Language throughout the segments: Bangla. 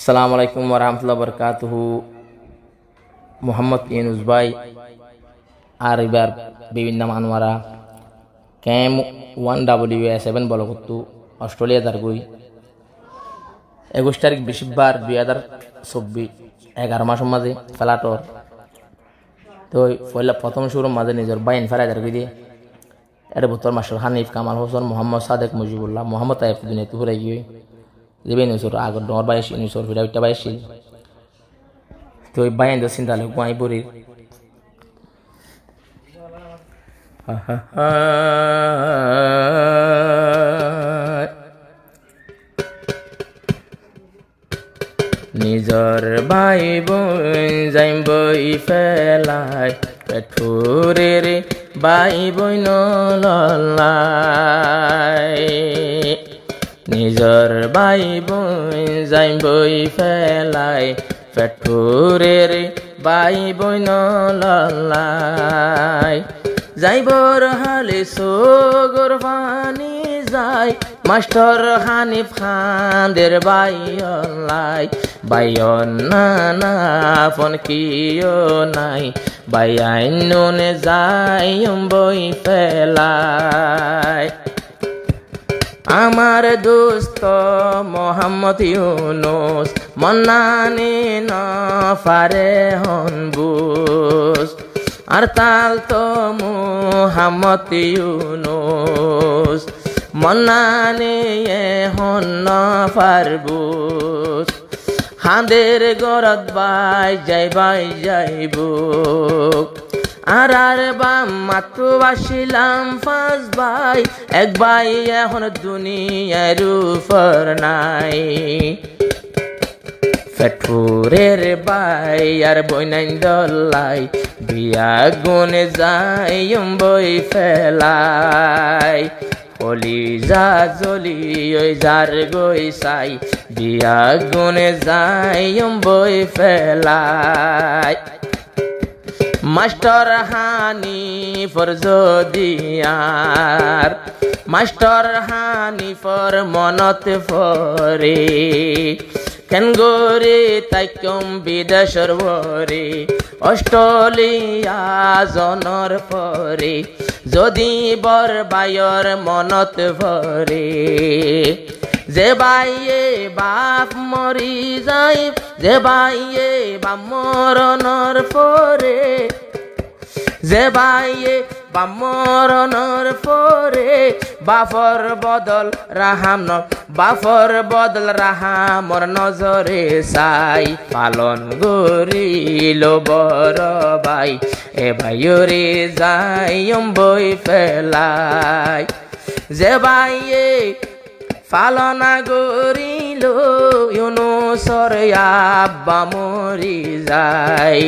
আসসালামু আলাইকুম ওয়া রাহমাতুল্লাহি ওয়া বারাকাতুহু। মোহাম্মদ ইউনুস ভাই আর এবার বিভিন্ন মানুয়ারা ক্যাম 1WA7 বল করতু অস্ট্রেলিয়া দারগুই 21 তারিখ বৃহস্পতিবার 2024 11 মাসের মাঝে ফেলাটর তো পয়লা প্রথম শুরুর মাঝে নিজের বাইন ফেলাই দারগুই দিয়ে এর বতর মাস্টার হানিফ কামাল হোসেন মোহাম্মদ সাদেক মুজিবুল্লাহ মোহাম্মদ তাইফ দুনিয়া তুহরে গিয়ে যেবে নিউজর আগর ডর বাইশ নিউজর ফিরা উঠটা বাইশ তো বাইন দো চিন্তা লোক আই বরি নিজর ভাই বোন যাইম বই ফেলাই পেঠুরের ভাই বইন ললাই নিজর ভাই বোন যাইম বই ফেলাই পেঠুরের ভাই বইন ললাই যাইবর হালে সোগর পানি যাই মাস্টার হানিফ খানদের বাইলাই বাইন না ফোন কিও নাই বাইন নুনে যাই বই ফেলাই আমার দোস্ত মোহাম্মদ ইউনুস মন্নানি না পারে হন বুস আর তাল তো মোহাম্মদ ইউনুস মন্নানি হন না পারবুস হাঁদের গরত বাই যাইব আর বাম মাত্র বাসিলাম পাঁচ ভাই এক ভাই এখন দুনিয়ার উপর নাই ফেঠুরের ভাই আর বইনাই দলাই বিয়া গুনে যাই বই ফেলাই হলি যা জলি ওই যার গই সাই বিয়া গুনে যাই বই ফেলাই মাস্টার হানিফর যদিয়ার মাস্টার হানিফর মনত ফরে কেন গোরে তাই কম বিদেশর ভরে অস্ট্রেলিয়া জনর পরে যদি বর বায়র মনত ভরে যে বাইয়ে বাপ মরি যাই যে বাইয়ে বাপ মরণর পরে যে বাইয়ে বাপ মরণর পরে বাফর বদল রাহাম ন বাফর বদল রাহামর নজরে সাই পালন গরিল বড় ভাই এ ভাইরে যাই বই ফেলাই যে বাইয়ে পালনা গরিল ইউনুসর আব্বা মরি যাই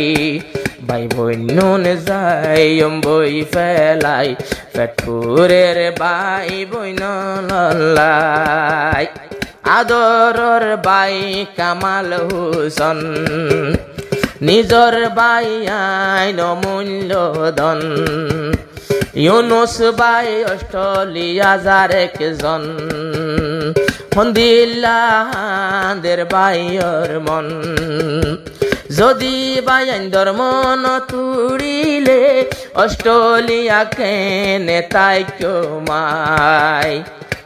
ভাই বই নুন যাই বই ফেলাই পেঠুরের ভাই বই নলাই আদরর ভাই কামাল হোসেন নিজর ভাই আইন মূল্যধন ইউনুস ভাই অস্ট্রেলিয়া যার একজন হন্দিল্লাদের ভাইয়র মন যদি বাইন ধর্মন তুড়িলে অস্ট্রেলিয়া কেনে তাই মাই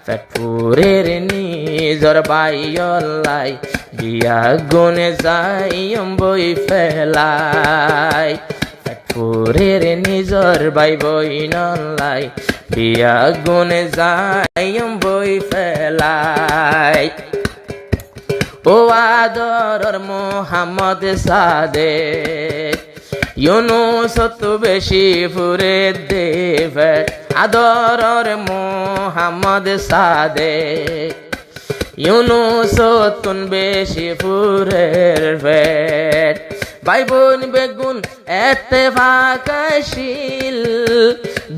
পেঠুরের নিজর বাইলাই বিয়া গুনে যাই বই ফেলাই পেঠুরের নিজর বাই বই নলাই বিয়া গুনে যাই বই ফেলাই ও আদরর মোহাম্মদ সাদেক ইউনুস তো বেশি ফুরে দেবে আদরর মোহাম্মদ সাদেক ইউনুস তুন বেশি ফুরের পেট ভাই বোন বেগুন এতে ফাঁকাশীল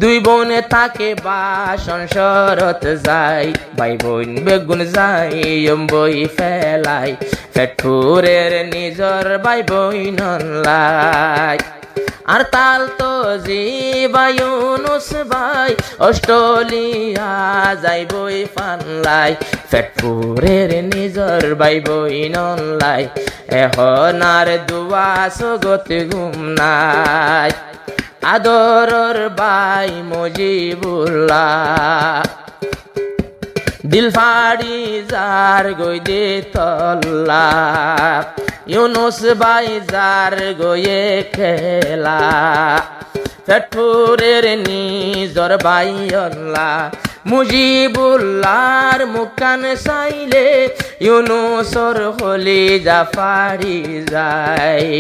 দুই বোনে তাকে বাসন শরত যাই ভাই বোন বেগুন যাই বই ফেলাই পেঠুরের নিজর ভাই বই নলাই আর তাল তো জিবাই ইউনুস ভাই অস্ট্রেলিয়া যাইবই পানলাই ফেটপুরের নিজর বাইবই নলাই এখন আর দুয়া সগত ঘুম নাই আদরর বাই মুজিবুল্লাহ দিল ফাড়ি যার গই দে তল্লা ইউনুস ভাই যার গয়ে খেলা ফেটপুরের নিজর বাই আল্লাহ মুজিবুল্লাহর মুকান চাইলে ইউনুসর হলি জাফারি যায়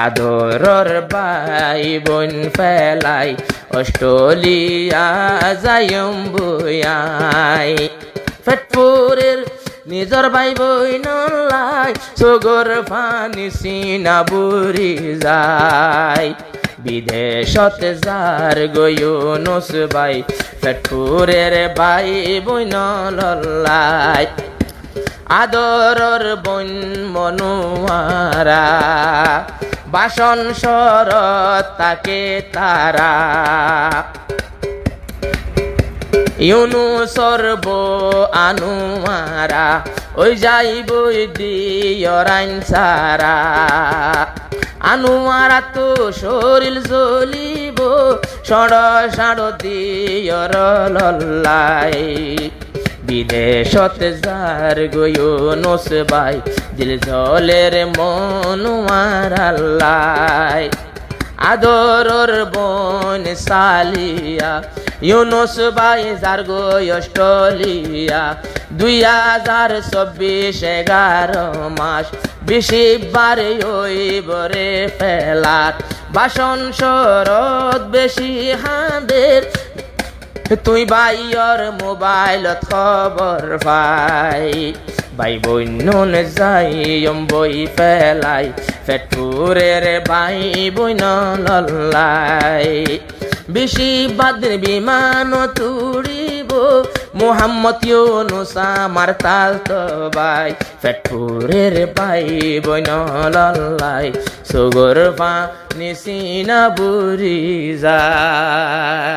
আদরর বাই বোন ফেলাই অস্ট্রেলিয়া যাইম বয়াই ফেটপুরের নিজর ভাই বই নলাই সগর ফানি সিনা বুড়ি যায় বিদেশত যার গয়ুনুস ভাই ফেটপুরের ভাই বই নলাই আদরর বন মনুয়ারা বাসন শরৎ তাকে তারা ইউনুসর বো আনুমারা ওই যাইবই দিয়রাইন সারা আনুমারা তো শরীর জ্বলিব সড় সাড় দিয়র লল্লাই বিদেশত যার গয়ুনুস ভাই দিল জলের মনুয়ার আল্লাই আদরর বন সালিয়া ইউনুস ভাই যার গই অস্ট্রেলিয়া 2024 11 মাস 20 বারে ওই বরে ফেলার বাসন শরৎ বেশি হাঁদের তুই বাইয়র মোবাইলত খবর পাই ভাই বইনুন যাইম বই ফেলাই ফেটপুরের ভাই বইন লল্লাই বেশি বাদের বিমান তুড়িব মুহাম্মদ ইউনুস আমার তাল তো ভাই ফেটপুরের ভাই বইন লল্লাই সগর পা নিসিনা বুড়ি যায়।